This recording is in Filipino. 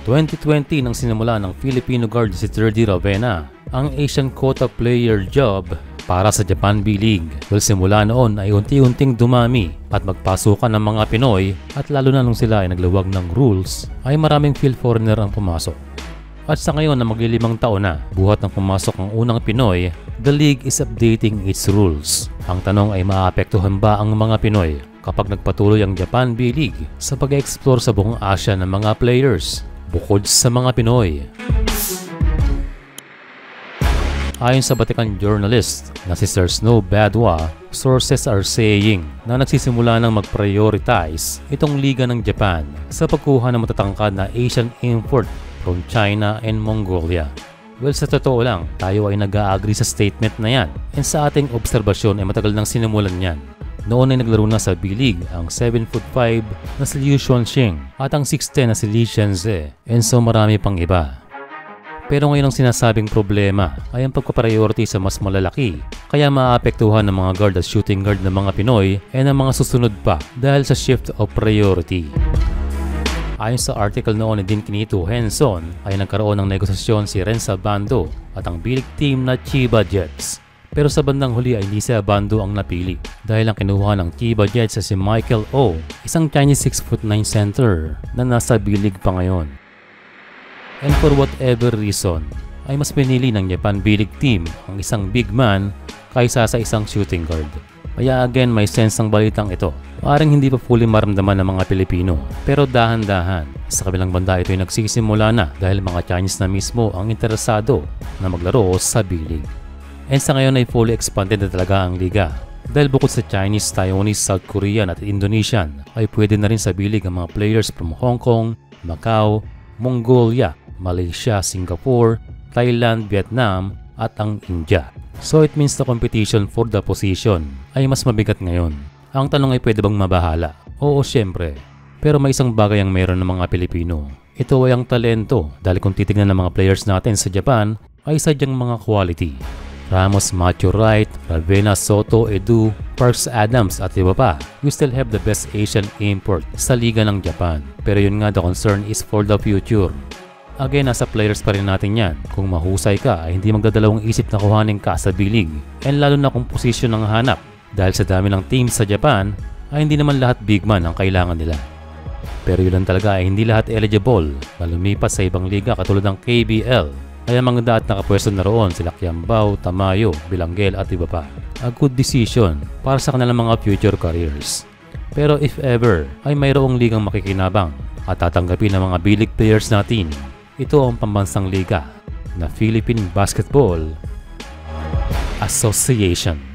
2020 nang sinimula ng Filipino guard si Terdy Ravena ang Asian Quota Player job para sa Japan B-League. Well, simula noon ay unti-unting dumami at magpasukan ng mga Pinoy at lalo na nung sila ay nagluwag ng rules ay maraming field foreigner ang pumasok. At sa ngayon na maglilimang taon na buhat ng pumasok ang unang Pinoy, the league is updating its rules. Ang tanong ay maapektuhan ba ang mga Pinoy kapag nagpatuloy ang Japan B-League sa pag-explore sa buong Asia ng mga players bukod sa mga Pinoy? Ayon sa Batikan journalist na si Sir Snow Badwa, sources are saying na nagsisimula ng mag-prioritize itong liga ng Japan sa pagkuha ng matatangkad na Asian import from China and Mongolia. Well, sa totoo lang, tayo ay nag-a-agree sa statement na yan. And sa ating obserbasyon ay matagal nang sinimulan yan. Noon ay naglaro na sa B-League ang 7'5" na si Liu Xuanxing at ang 6'10" na si Li Shenze, and so marami pang iba. Pero ngayon ang sinasabing problema ay ang pagpapriority sa mas malalaki, kaya maapektuhan ng mga guard at shooting guard ng mga Pinoy ay ng mga susunod pa dahil sa shift of priority. Ayon sa article noon ni Dean Kinito Henson ay nagkaroon ng negosasyon si Renza Bando at ang B-League team na Chiba Jets. Pero sa bandang huli ay hindi si Bando ang napili dahil ang kinuha ng Chiba Jets sa si Michael Oh, isang Chinese 6'9" center na nasa B-League pa ngayon. And for whatever reason ay mas pinili ng Japan B-League team ang isang big man kaysa sa isang shooting guard. Kaya again may sense ang balitang ito. Parang hindi pa fully maramdaman ng mga Pilipino, pero dahan-dahan. Sa kabilang banda ito ay nagsisimula na dahil mga Chinese na mismo ang interesado na maglaro sa B-League. And sa ngayon ay fully expanded na talaga ang liga. Dahil bukod sa Chinese, Taiwanese, South Korean at Indonesian ay pwede na rin sa B-League ang mga players from Hong Kong, Macau, Mongolia, Malaysia, Singapore, Thailand, Vietnam at ang India. So it means the competition for the position ay mas mabigat ngayon. Ang tanong ay pwede bang mabahala? Oo, syempre. Pero may isang bagay ang meron ng mga Pilipino. Ito ay ang talento dahil kung titignan ng mga players natin sa Japan ay sadyang mga quality. Ramos, Macho Wright, Ravena, Soto, Edu, Parks Adams at iba pa. We still have the best Asian import sa liga ng Japan. Pero yun nga, the concern is for the future. Again, nasa players pa rin natin yan. Kung mahusay ka ay hindi magdadalawang isip na kuhanin ka sa B-League. And lalo na kung posisyon ang hanap. Dahil sa dami ng teams sa Japan ay hindi naman lahat big man ang kailangan nila. Pero yun lang talaga ay hindi lahat eligible na lumipas sa ibang liga katulad ng KBL. Kaya maganda at nakapwesto na roon sila Kiambao, Tamayo, Bilanggel at iba pa. A good decision para sa kanilang mga future careers. Pero if ever ay mayroong ligang makikinabang at tatanggapin ng mga B-League players natin, ito ang pambansang liga na Philippine Basketball Association.